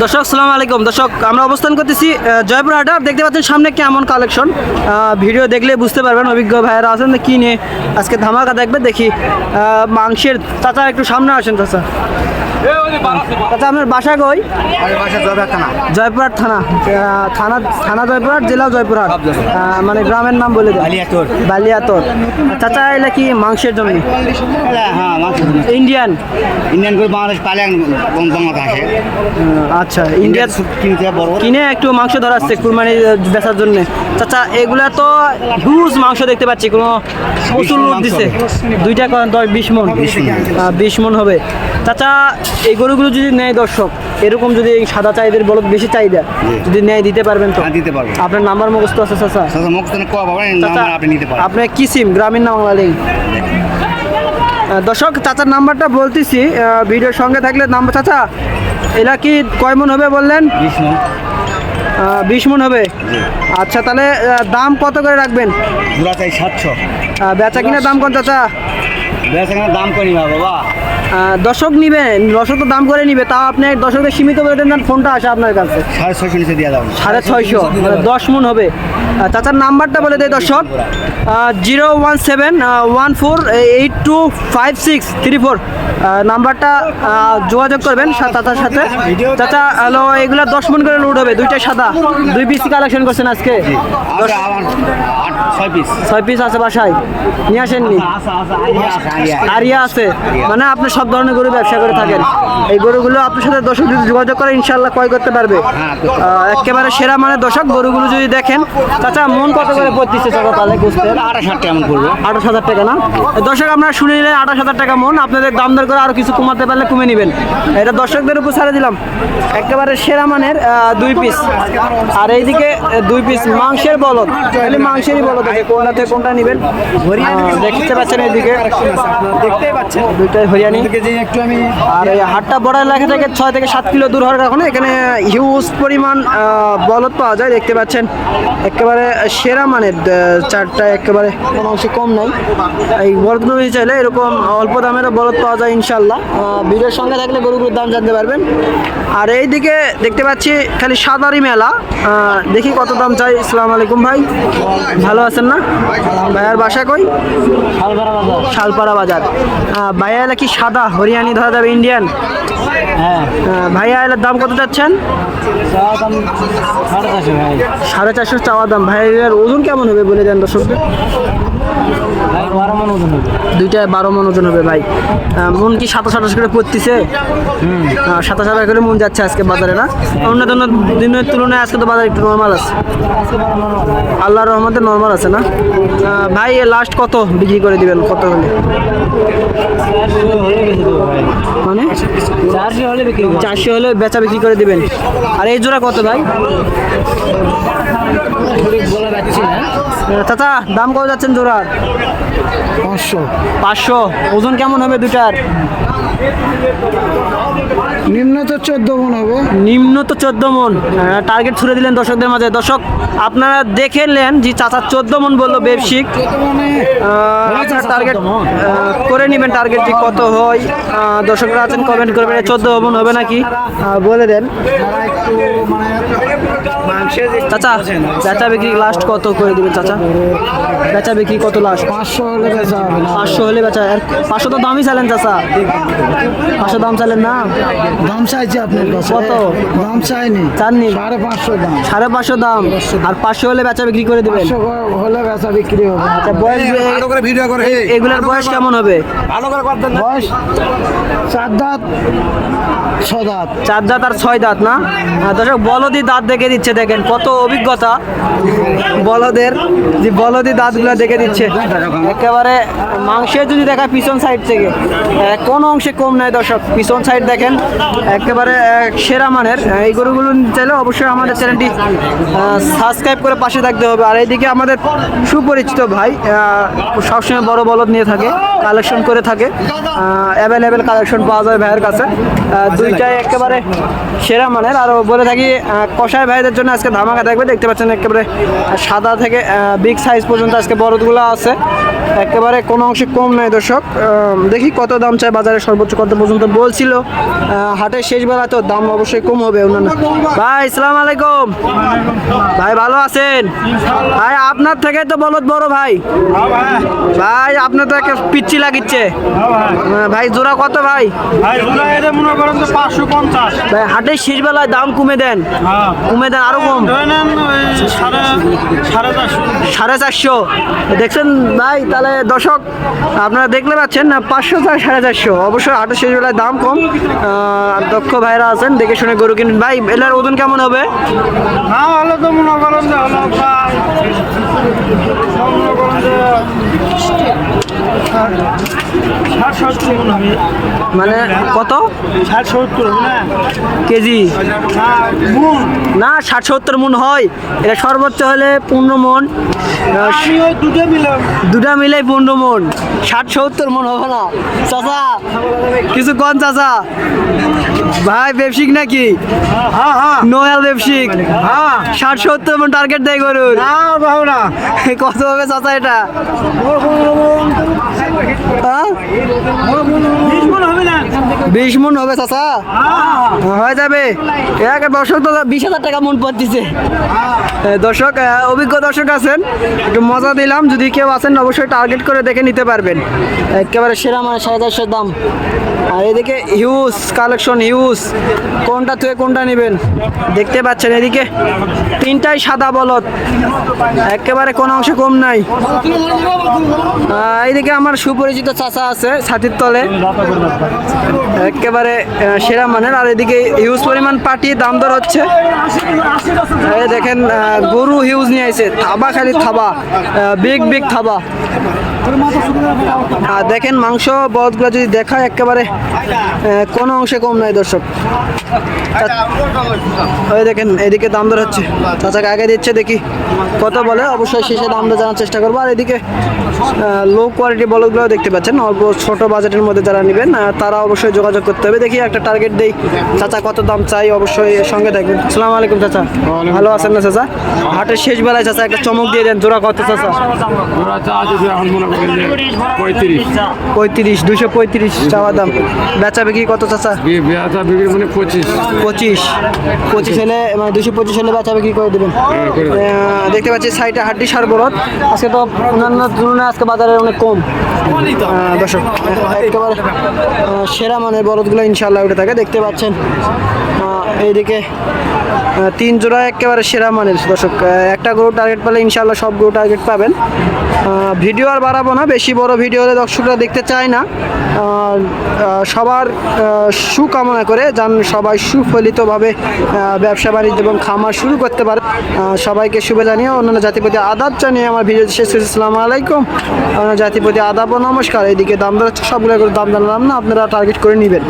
দর্শক আসসালামু আলাইকুম। দর্শক আমরা অবস্থান করতেছি জয়পুর হাটে। দেখতে পাচ্ছেন সামনে কেমন কালেকশন, ভিডিও দেখলে বুঝতে পারবেন। অভিজ্ঞ ভাইয়েরা আছেন কি নিয়ে আজকে ধামাকা দেখবে দেখি। মাংসের চাচা একটু সামনে আসেন। চাচা আপনার বাসা কই? জয়পুরহাট থানা। থানা জয়পুরহাট, জেলা জয়পুরহাট, মানে গ্রামের নাম বলে দেন। বালিয়াতর। চাচা এলা কি মাংসের জন্য? ইন্ডিয়ান করে বাংলাদেশ পালে আসে। আচ্ছা, ইন্ডিয়ান কিনে একটু মাংস ধরাচ্ছে কুরবানি বেচার জন্য। চাচা এগুলা তো হিউজ মাংস দেখতে পাচ্ছি, কোনো প্রচুর লোড দিছে। দুইটা 10-20 মন, 20 মন হবে। চাচা এই গরুগুলো যদি নেয় দর্শক, এরকম যদি সাদা চাহিদার বলদ বেশি চাহিদা যদি নেয় দিতে পারবেন তো? দিতে পারবেন। আপনার নাম্বার মুখস্থ আছে চাচা? আপনি নিতে পারেন। আপনার কি সিম, গ্রামীণ না বাংলা লিঙ্ক? দর্শক চাচার নাম্বারটা বলতেছি, ভিডিওর সঙ্গে থাকলে নাম্বার। চাচা এলা কি কয় মন হবে বললেন? 20 মন হবে। আচ্ছা, তাহলে দাম কত করে রাখবেন? চাই 700। বেচা কিনা দাম কোন চাচা? বেচা কিনা দাম করি না বাবা। দর্শক নিবে, দর্শক তো দাম করে নিবে, তাও আপনি দর্শকদের সীমিত করে দেন, ফোনটা আসে আপনার কাছে 650 নিচে দিয়ে দাও। 650, 10 মন হবে। চাচার নাম্বারটা বলে দেয় দর্শক, 01714825634 নাম্বারটা যোগাযোগ করবেন চাচার সাথে। চাচা হ্যালো, এগুলা 10 মন করে লোড হবে, দুইটা সাদা, 2 পিস কালেকশন করছেন আজকে? 6 পিস আছে বাসায়, নিয়ে আসেননি? আরিয়া আছে, মানে আপনি সব ধরনের গরু ব্যবসা করে থাকেন। এই গরুগুলো আপনার সাথে দর্শক যদি যোগাযোগ করে ইনশাল্লাহ ক্রয় করতে পারবে। একেবারে সেরা মানে দর্শক গরুগুলো যদি দেখেন। চাচা মন কত করে পড়তেছে চাচা তাহলে বুঝতে? 28,000 টাকা মন পড়বে। 28,000 টাকা না দর্শক? আমরা শুনে নিলেন 28,000 টাকা মন। আপনাদের দাম দর করে আরো কিছু কমাতে পারলে কমে নেবেন। এটা দর্শকদের উপর ছাড়ে দিলাম। একেবারে সেরা মানের 2 পিস। আর এইদিকে 2 পিস মাংসের বলদ, তাহলে মাংসেরই বলদ আছে। কোনটাতে কোনটা নেবেন দেখতে পাচ্ছেন, এইদিকে দেখতেই পাচ্ছেন দুইটাই হরিয়ানি। আর এই হাটটা বড় এলাকা থেকে 6 থেকে 7 কিলো দূর হওয়ার কারণে এখানে হিউজ পরিমাণ বলদ পাওয়া যায়। দেখতে পাচ্ছেন একেবারে সেরা মানের চারটা, একেবারে কোনো অংশে কম নাই। এই বলদগুলো চাইলে এরকম অল্প দামেরও বলদ পাওয়া যায় ইনশাল্লাহ। ভিডিওর সঙ্গে থাকলে গরুগুলোর দাম জানতে পারবেন। আর এইদিকে দেখতে পাচ্ছি খালি সাদারি মেলা, দেখি কত দাম চাই। আসসালামু আলাইকুম ভাই, ভালো আছেন না? ভাইয়ার বাসা কই? শালপাড়া বাজার। ভাইয়া এলা কি সাদা হরিয়ানি ধরা যাবে, ইন্ডিয়ান? হ্যাঁ। ভাইয়া এলার দাম কত চাচ্ছেন? 450 চাওয়া দাম। ভাইয়ার ওজন কেমন হবে বলে দেন দর্শকদের? 12 মন ওজন হবে। দুইটায় 12 মন ওজন হবে ভাই। মন কি 27-28 করে পড়তেছে? 27 করে মন যাচ্ছে আজকে বাজারে না? অন্যান্য দিনের তুলনায় আজকে তো বাজার একটু নর্মাল আছে, আল্লাহর রহমতে নর্মাল আছে না? ভাই লাস্ট কত বিক্রি করে দিবেন, কত হলে? মানে 400 হলে বেচা বিক্রি করে দিবেন। আর এই জোড়া কত ভাই? চাচা দাম কত যাচ্ছেন জোড়ার? 500। ওজন কেমন হবে দুটার? নিম্ন তো 14 মন হবে। নিম্ন তো 14 মন। টার্গেট ছুড়ে দিলেন দর্শকদের মাঝে। দর্শক আপনারা দেখেলেন যে চাচা 14 মন বললো ব্যবসায়িক। আপনার টার্গেট করে নেবেন, টার্গেট যে কত হয়। দর্শকরা আছেন কমেন্ট করবেন 14 মন হবে নাকি বলে দেন। চাচা বেচা বিক্রি লাস্ট কত করে দিবেন চাচা? বেচা বিক্রি কত লাস্ট? 500 হলে বেচা হবে না। 500 হলে বেচা। 500 তো দামই চাইলেন চাচা, 500 দাম চাইলেন না? দাম চাইছে আপনার কাছে? কত দাম চাইনি, চাননি? 550 দাম। 550 দাম। আর 500 হলে বেচা বিক্রি করে দিবেন? 500 হলে বেচা বিক্রি হবে। আচ্ছা, বয়স এগুলার বয়স কেমন হবে? বয়স 4 দাঁত 6 দাঁত। 4 দাঁত আর 6 দাঁত না? দর্শক বলদি দাঁত দেখে দিচ্ছে, দেখেন কত অভিজ্ঞতা বলদের, যে বলদি দাঁতগুলো দেখে দিচ্ছে। একেবারে মাংসের যদি দেখা পিছন সাইড থেকে কোন অংশে কম নাই দর্শক। পিছন সাইড দেখেন একেবারে সেরা মানের। এই গরুগুলো চাইলে অবশ্যই আমাদের চ্যানেলটি সাবস্ক্রাইব করে পাশে থাকতে হবে। আর এইদিকে আমাদের সুপরিচিত ভাই সবসময় বড় বলদ নিয়ে থাকে, কালেকশন করে থাকে। অ্যাভেলেবেল কালেকশন পাওয়া যায় ভাইয়ের কাছে, দুইটাই একেবারে সেরা মানের। আর বলে থাকি কষাই ভাইদের জন্য আজকে আজকে ধামাকা থাকবে। দেখতে পাচ্ছেন একেবারে সাদা থেকে বিগ সাইজ পর্যন্ত আজকে বড়গুলো আছে, একেবারে কোনো অংশে কম নয় দর্শক। দেখি কত দাম চাই বাজারে, সর্বোচ্চ কত পর্যন্ত বলছিল। হাটের শেষ বেলা তো দাম অবশ্যই কম হবে অন্যান্য। ভাই আসসালামু আলাইকুম ভাই, ভালো আছেন ভাই? আপনার থেকে তো বলদ বড় ভাই। ভাই আপনার তো একটা পিচ্ছি লাগিচ্ছে ভাই। জোড়া কত ভাই? ভাই মনে করেন তো 550। ভাই হাটের শেষ বেলায় দাম কমে দেন, কমে দেন আরো কম। ধরে নেন ওই 450। দেখছেন ভাই? তাহলে দর্শক আপনারা দেখলে পাচ্ছেন না, 500 থেকে 450। অবশ্যই হাটের শেষ বেলায় দাম কম। দক্ষ ভাইরা আছেন, দেখে শুনে গরু কিনুন। ভাই এলার ওজন কেমন হবে? না হলে তো মনে করেন যে হলো প্রায় মনে করেন যে 60-70 মন হবে। মানে কত 60-70 হবে না কেজি? না মন। না 60-70 মন হয়, এটা সর্বোচ্চ হলে 15 মন। আমি ওই দুটা মিলে 15 মন, 60-70 মন হবে না চাচা? কিছু কম চাচা? ভাই ব্যবসিক নাকি? হ্যাঁ হ্যাঁ নোয়াল ব্যবসিক। হ্যাঁ 60-70 মন টার্গেট দেয় গরুর। না বাবু না কত হবে চাচা এটা? হ্যাঁ 20 মন হবে না। 20 মন হবে চাচা? হয়ে যাবে। এক দর্শক তো 20,000 টাকা মন পড়তেছে। দর্শক অভিজ্ঞ দর্শক আছেন, একটু মজা দিলাম। যদি কেউ আছেন অবশ্যই টার্গেট করে দেখে নিতে পারবেন। একেবারে সেরা মানে 450 দাম। আর এদিকে হিউজ কালেকশন, হিউজ। কোনটা থেকে কোনটা নেবেন দেখতে পাচ্ছেন। এদিকে তিনটাই সাদা বলদ, একেবারে কোনো অংশ কম নাই। এইদিকে আমার সুপরিচিত চাচা আছে ছাতির তলে, একেবারে সেরা মানের। আর এদিকে হিউজ পরিমাণ পাটি দাম দর হচ্ছে। এই দেখেন গরু হিউজ নিয়ে আসে, থাবা খালি থাবা, বিগ বিগ থাবা। আর দেখেন মাংস বলদগুলো যদি দেখায় একেবারে কোনো অংশে কম নাই দর্শক। ওই দেখেন এদিকে দাম দর হচ্ছে, চাচাকে আগে দিচ্ছে, দেখি কত বলে। অবশ্যই শেষে দাম দর জানার চেষ্টা করবো। আর এদিকে লো কোয়ালিটি বলদগুলো দেখতে পাচ্ছেন, অল্প ছোট বাজেটের মধ্যে যারা নেবেন তারা অবশ্যই যোগাযোগ করতে হবে। দেখি একটা টার্গেট দেই, চাচা কত দাম চাই অবশ্যই সঙ্গে থাকবেন। আসসালামু আলাইকুম চাচা, ভালো আছেন না চাচা? হাটের শেষ বেলায় চাচা একটা চমক দিয়ে দেন, জোড়া কত চাচা? 35, 235 চাওয়া দাম। বেচা বিক্রি কত চাচা? 25 হলে মানে 225 হলে বেচা বিক্রি করে দেবেন। দেখতে পাচ্ছি সাইডে হাড্ডি সার বলদ। আজকে তো অন্যান্য তুলনায় আজকে বাজারে অনেক কম দর্শক। একেবারে সেরা মানের বলদগুলো ইনশাল্লাহ উঠে থাকে, দেখতে পাচ্ছেন। এইদিকে 3 জোড়া একেবারে সেরা মানের দর্শক। একটা গরু টার্গেট পেলে ইনশাল্লাহ সব গরু টার্গেট পাবেন। ভিডিও আর বাড়াবো না, বেশি বড় ভিডিও হলে দর্শকরা দেখতে চায় না। সবার সুকামনা করে যান সবাই সুফলিতভাবে ব্যবসা বাণিজ্য এবং খামার শুরু করতে পারে। সবাইকে শুভে জানিয়ে অন্যান্য জাতিপতি আদাব জানিয়ে আমার ভিডিও শেষ করছি। আসসালামু আলাইকুম। অন্যান্য জাতিপতি আদাব ও নমস্কার। এদিকে দাম দর হচ্ছে, সবগুলো দাম জানালাম না, আপনারা টার্গেট করে নেবেন।